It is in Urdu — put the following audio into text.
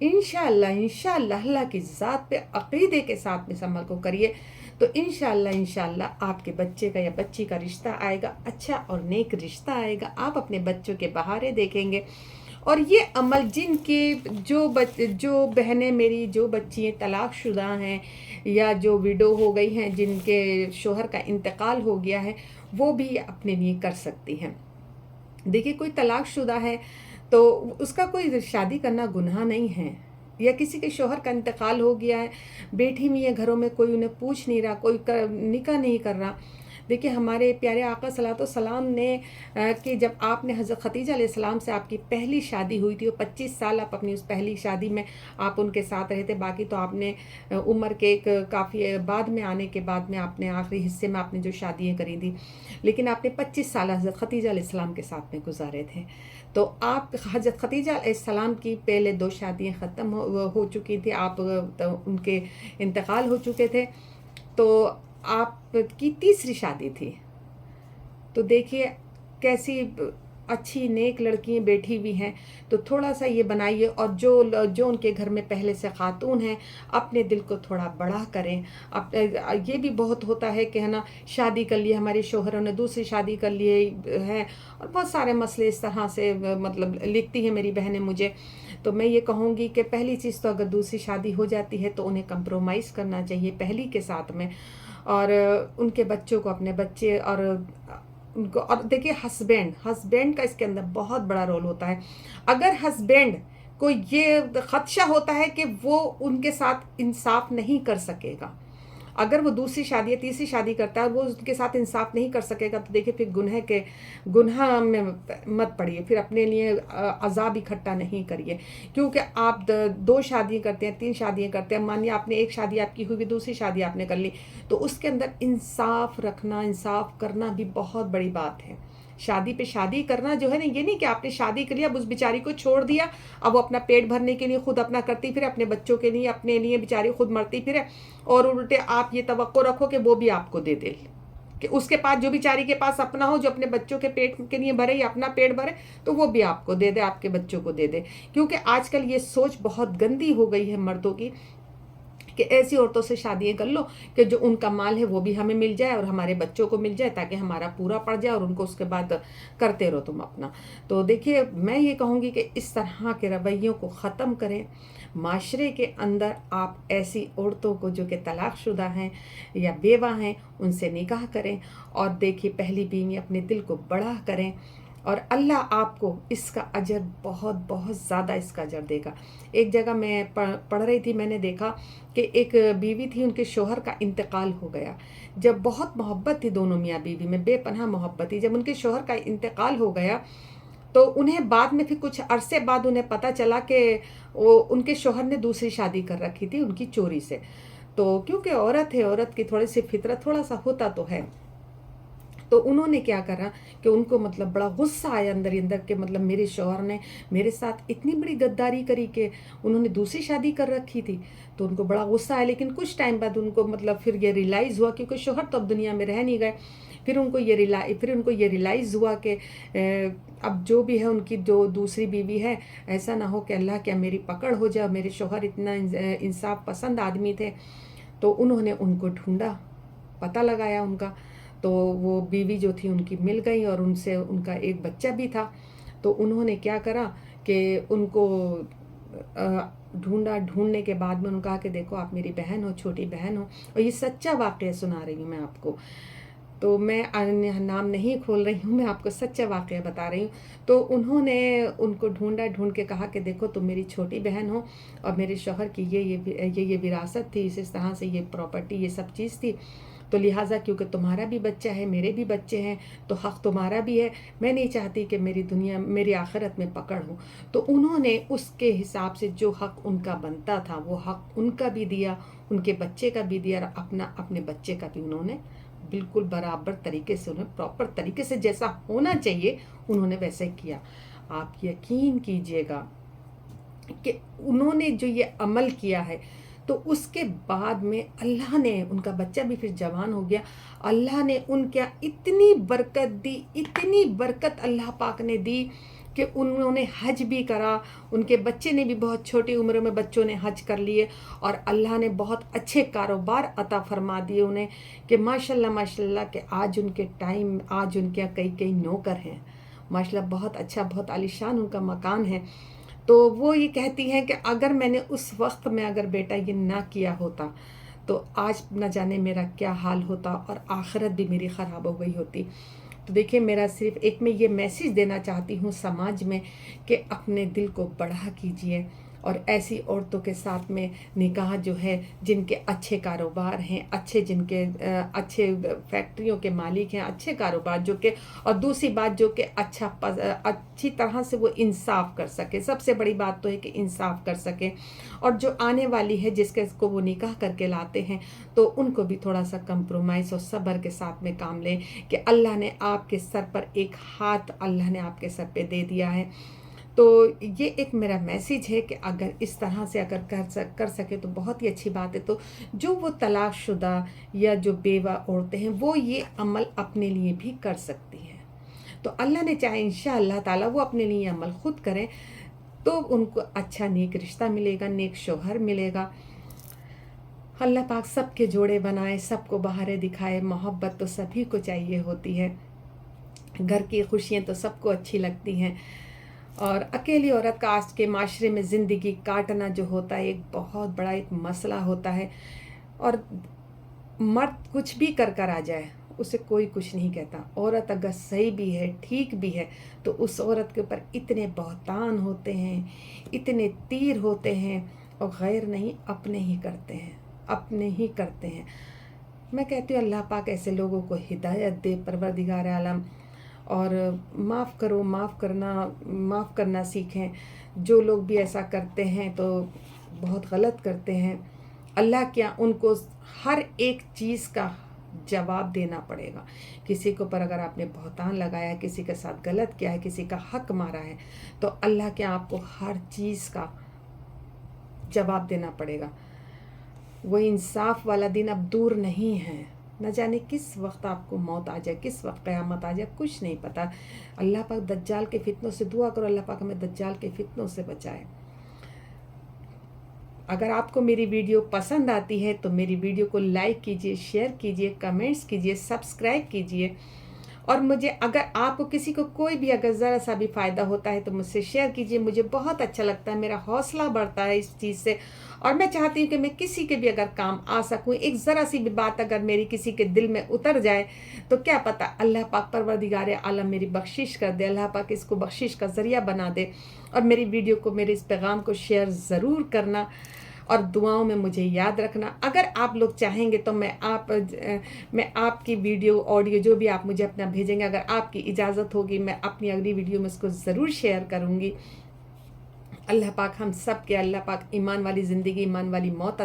انشاءاللہ انشاءاللہ اللہ کی ذات پہ عقیدے کے ساتھ اس عمل کو کریے تو انشاءاللہ آپ کے بچے کا یا بچی کا رشتہ آئے گا، اچھا اور نیک رشتہ آئے گا، آپ اپنے بچوں کے بہارے دیکھیں گے۔ اور یہ عمل جن کے جو بہنیں میری جو بچی طلاق شدہ ہیں یا جو ویڈو ہو گئی ہیں، جن کے شوہر کا انتقال ہو گیا ہے، وہ بھی اپنے لیے کر سکتی ہیں۔ دیکھیے کوئی طلاق شدہ ہے تو اس کا کوئی شادی کرنا گناہ نہیں ہے، یا کسی کے شوہر کا انتقال ہو گیا ہے، بیٹھی ہوئی ہے گھروں میں، کوئی انہیں پوچھ نہیں رہا، کوئی نکاح نہیں کر رہا۔ دیکھیے ہمارے پیارے آقا صلی اللہ علیہ وسلم نے کہ جب آپ نے حضرت خدیجہ علیہ السلام سے آپ کی پہلی شادی ہوئی تھی، وہ 25 سال آپ اپنی اس پہلی شادی میں آپ ان کے ساتھ رہے تھے، باقی تو آپ نے عمر کے ایک کافی بعد میں آنے کے بعد میں آپ نے آخری حصے میں آپ نے جو شادیاں کری تھی، لیکن آپ نے 25 سال حضرت خدیجہ علیہ السلام کے ساتھ میں گزارے تھے۔ تو آپ حضرت خدیجہ علیہ السلام کی پہلے 2 شادیاں ختم ہو چکی تھی، آپ ان کے انتقال ہو چکے تھے، تو آپ کی تیسری شادی تھی۔ تو دیکھیے کیسی اچھی نیک لڑکیاں بیٹھی ہوئی ہیں، تو تھوڑا سا یہ بنائیے، اور جو ان کے گھر میں پہلے سے خاتون ہیں اپنے دل کو تھوڑا بڑا کریں۔ یہ بھی بہت ہوتا ہے کہ ہے نا، شادی کر لی، ہمارے شوہروں نے دوسری شادی کر لیے ہے، اور بہت سارے مسئلے اس طرح سے مطلب لکھتی ہیں میری بہنیں مجھے۔ تو میں یہ کہوں گی کہ پہلی چیز تو اگر دوسری شادی ہو جاتی ہے تو انہیں کمپرومائز کرنا چاہیے پہلی کے ساتھ میں، اور ان کے بچوں کو اپنے بچے اور ان کو، اور دیکھیے ہسبینڈ کا اس کے اندر بہت بڑا رول ہوتا ہے۔ اگر ہسبینڈ کو یہ خدشہ ہوتا ہے کہ وہ ان کے ساتھ انصاف نہیں کر سکے گا، اگر وہ دوسری شادی یا تیسری شادی کرتا ہے وہ اس کے ساتھ انصاف نہیں کر سکے گا، تو دیکھیے پھر گناہ میں مت پڑیے، پھر اپنے لیے عذاب اکٹھا نہیں کریے، کیونکہ آپ 2 شادیاں کرتے ہیں، 3 شادیاں کرتے ہیں، مانیے آپ نے ایک شادی آپ کی ہوئی، دوسری شادی آپ نے کر لی، تو اس کے اندر انصاف رکھنا، انصاف کرنا بھی بہت بڑی بات ہے۔ شادی پہ شادی کرنا جو ہے نا، یہ نہیں کہ آپ نے شادی کر لیا اب اس بیچاری کو چھوڑ دیا، اب وہ اپنا پیٹ بھرنے کے لیے خود اپنا کرتی پھرے، اپنے بچوں کے لیے اپنے لیے بیچاری خود مرتی پھرے، اور الٹے آپ یہ توقع رکھو کہ وہ بھی آپ کو دے دے، کہ اس کے پاس جو بیچاری کے پاس اپنا ہو، جو اپنے بچوں کے پیٹ کے لیے بھرے یا اپنا پیٹ بھرے، تو وہ بھی آپ کو دے دے، آپ کے بچوں کو دے دے۔ کیونکہ آج کل یہ سوچ بہت گندی ہو گئی ہے مردوں کی، کہ ایسی عورتوں سے شادیاں کر لو کہ جو ان کا مال ہے وہ بھی ہمیں مل جائے اور ہمارے بچوں کو مل جائے، تاکہ ہمارا پورا پڑ جائے، اور ان کو اس کے بعد کرتے رہو تم اپنا۔ تو دیکھیے میں یہ کہوں گی کہ اس طرح کے رویوں کو ختم کریں۔ معاشرے کے اندر آپ ایسی عورتوں کو جو کہ طلاق شدہ ہیں یا بیوہ ہیں ان سے نکاح کریں، اور دیکھیے پہلی بیوی اپنے دل کو بڑا کریں، اور اللہ آپ کو اس کا اجر بہت بہت زیادہ اس کا اجر دے گا۔ ایک جگہ میں پڑھ رہی تھی، میں نے دیکھا کہ ایک بیوی تھی، ان کے شوہر کا انتقال ہو گیا، جب بہت محبت تھی دونوں میاں بیوی میں، بے پناہ محبت تھی، جب ان کے شوہر کا انتقال ہو گیا تو انہیں بعد میں پھر کچھ عرصے بعد انہیں پتہ چلا کہ ان کے شوہر نے دوسری شادی کر رکھی تھی ان کی چوری سے۔ تو کیونکہ عورت ہے، عورت کی تھوڑی سی فطرت تھوڑا سا ہوتا تو ہے، تو انہوں نے کیا کرا کہ ان کو مطلب بڑا غصہ آیا اندر ہی اندر، کہ مطلب میرے شوہر نے میرے ساتھ اتنی بڑی غداری کری کہ انہوں نے دوسری شادی کر رکھی تھی، تو ان کو بڑا غصہ آیا۔ لیکن کچھ ٹائم بعد ان کو مطلب پھر یہ ریلائز ہوا، کیونکہ شوہر تو اب دنیا میں رہ نہیں گئے، پھر ان کو یہ ریلائز ہوا کہ اب جو بھی ہے ان کی جو دوسری بیوی ہے، ایسا نہ ہو کہ اللہ کیا میری پکڑ ہو جائے، میرے شوہر اتنا انصاف پسند آدمی تھے۔ تو انہوں نے ان کو ڈھونڈا، پتہ لگایا ان کا، تو وہ بیوی جو تھی ان کی مل گئی، اور ان سے ان کا ایک بچہ بھی تھا۔ تو انہوں نے کیا کرا کہ ان کو ڈھونڈنے کے بعد میں انہوں نے کہا کہ دیکھو آپ میری بہن ہو، چھوٹی بہن ہو، اور یہ سچا واقعہ سنا رہی ہوں میں آپ کو، تو میں نام نہیں کھول رہی ہوں، میں آپ کو سچا واقعہ بتا رہی ہوں۔ تو انہوں نے ان کو ڈھونڈ کے کہا کہ دیکھو تم میری چھوٹی بہن ہو، اور میرے شوہر کی یہ وراثت تھی، اس طرح سے یہ پراپرٹی، یہ سب چیز تھی، تو لہٰذا کیونکہ تمہارا بھی بچہ ہے، میرے بھی بچے ہیں، تو حق تمہارا بھی ہے، میں نہیں چاہتی کہ میری آخرت میں پکڑ ہو۔ تو انہوں نے اس کے حساب سے جو حق ان کا بنتا تھا وہ حق ان کا بھی دیا، ان کے بچے کا بھی دیا، اور اپنے بچے کا بھی انہوں نے بالکل برابر طریقے سے، انہیں پراپر طریقے سے جیسا ہونا چاہیے انہوں نے ویسے کیا۔ آپ یقین کیجئے گا کہ انہوں نے جو یہ عمل کیا ہے، تو اس کے بعد میں اللہ نے، ان کا بچہ بھی پھر جوان ہو گیا، اللہ نے ان کیا اتنی برکت دی، اتنی برکت اللہ پاک نے دی کہ انہوں نے حج بھی کرا، ان کے بچے نے بھی بہت چھوٹی عمر میں بچوں نے حج کر لیے، اور اللہ نے بہت اچھے کاروبار عطا فرما دیے انہیں کہ ماشاءاللہ کہ آج ان کے کئی نوکر ہیں، ماشاءاللہ بہت اچھا، بہت عالیشان ان کا مکان ہے۔ تو وہ یہ کہتی ہیں کہ اگر میں نے اس وقت میں اگر بیٹا یہ نہ کیا ہوتا تو آج نہ جانے میرا کیا حال ہوتا، اور آخرت بھی میری خراب ہو گئی ہوتی۔ تو دیکھیں، میرا صرف ایک میں یہ میسیج دینا چاہتی ہوں سماج میں کہ اپنے دل کو بڑا کیجئے، اور ایسی عورتوں کے ساتھ میں نکاح جو ہے جن کے اچھے کاروبار ہیں، جن کے اچھے فیکٹریوں کے مالک ہیں، اچھے کاروبار جو کہ، اور دوسری بات جو کہ اچھی طرح سے وہ انصاف کر سکے، سب سے بڑی بات تو ہے کہ انصاف کر سکے، اور جو آنے والی ہے جس کو وہ نکاح کر کے لاتے ہیں تو ان کو بھی تھوڑا سا کمپرومائز اور صبر کے ساتھ میں کام لیں کہ اللہ نے آپ کے سر پر ایک ہاتھ اللہ نے آپ کے سر پہ دے دیا ہے۔ تو یہ ایک میرا میسیج ہے کہ اگر اس طرح سے اگر کر سکے تو بہت ہی اچھی بات ہے۔ تو جو وہ طلاق شدہ یا جو بیوہ عورتیں ہیں وہ یہ عمل اپنے لیے بھی کر سکتی ہیں، تو اللہ نے چاہے انشاءاللہ تعالیٰ وہ اپنے لیے عمل خود کریں تو ان کو اچھا نیک رشتہ ملے گا، نیک شوہر ملے گا۔ اللہ پاک سب کے جوڑے بنائے، سب کو بہاریں دکھائے۔ محبت تو سبھی کو چاہیے ہوتی ہے، گھر کی خوشیاں تو سب کو اچھی لگتی ہیں، اور اکیلی عورت کا آج کے معاشرے میں زندگی کاٹنا جو ہوتا ہے ایک بہت بڑا ایک مسئلہ ہوتا ہے، اور مرد کچھ بھی کر آ جائے اسے کوئی کچھ نہیں کہتا۔ عورت اگر صحیح بھی ہے، ٹھیک بھی ہے، تو اس عورت کے اوپر اتنے بہتان ہوتے ہیں، اتنے تیر ہوتے ہیں، اور غیر نہیں اپنے ہی کرتے ہیں۔ میں کہتی ہوں اللہ پاک ایسے لوگوں کو ہدایت دے پروردگار عالم، اور معاف کرنا سیکھیں۔ جو لوگ بھی ایسا کرتے ہیں تو بہت غلط کرتے ہیں۔ اللہ کیا ان کو ہر ایک چیز کا جواب دینا پڑے گا۔ کسی کے اوپر اگر آپ نے بہتان لگایا ہے، کسی کے ساتھ غلط کیا ہے، کسی کا حق مارا ہے، تو اللہ کیا آپ کو ہر چیز کا جواب دینا پڑے گا۔ وہ انصاف والا دن اب دور نہیں ہے، نہ جانے کس وقت آپ کو موت آ جائے، کس وقت قیامت آ جائے، کچھ نہیں پتا۔ اللہ پاک دجال کے فتنوں سے دعا کرو، اللہ پاک ہمیں دجال کے فتنوں سے بچائے۔ اگر آپ کو میری ویڈیو پسند آتی ہے تو میری ویڈیو کو لائک کیجئے، شیئر کیجئے، کمنٹس کیجئے، سبسکرائب کیجئے، اور مجھے اگر آپ کو کسی کو کوئی بھی اگر ذرا سا بھی فائدہ ہوتا ہے تو مجھ سے شیئر کیجئے، مجھے بہت اچھا لگتا ہے، میرا حوصلہ بڑھتا ہے اس چیز سے، اور میں چاہتی ہوں کہ میں کسی کے بھی اگر کام آ سکوں، ایک ذرا سی بھی بات اگر میری کسی کے دل میں اتر جائے تو کیا پتہ اللہ پاک پروردگار عالم میری بخشش کر دے، اللہ پاک اس کو بخشش کا ذریعہ بنا دے۔ اور میری ویڈیو کو، میرے اس پیغام کو شیئر ضرور کرنا، اور دعاؤں میں مجھے یاد رکھنا۔ اگر آپ لوگ چاہیں گے تو میں آپ کی ویڈیو آڈیو جو بھی آپ مجھے اپنا بھیجیں گے، اگر آپ کی اجازت ہوگی میں اپنی اگلی ویڈیو میں اس کو ضرور شیئر کروں گی۔ اللہ پاک ہم سب کے، اللہ پاک ایمان والی زندگی، ایمان والی موت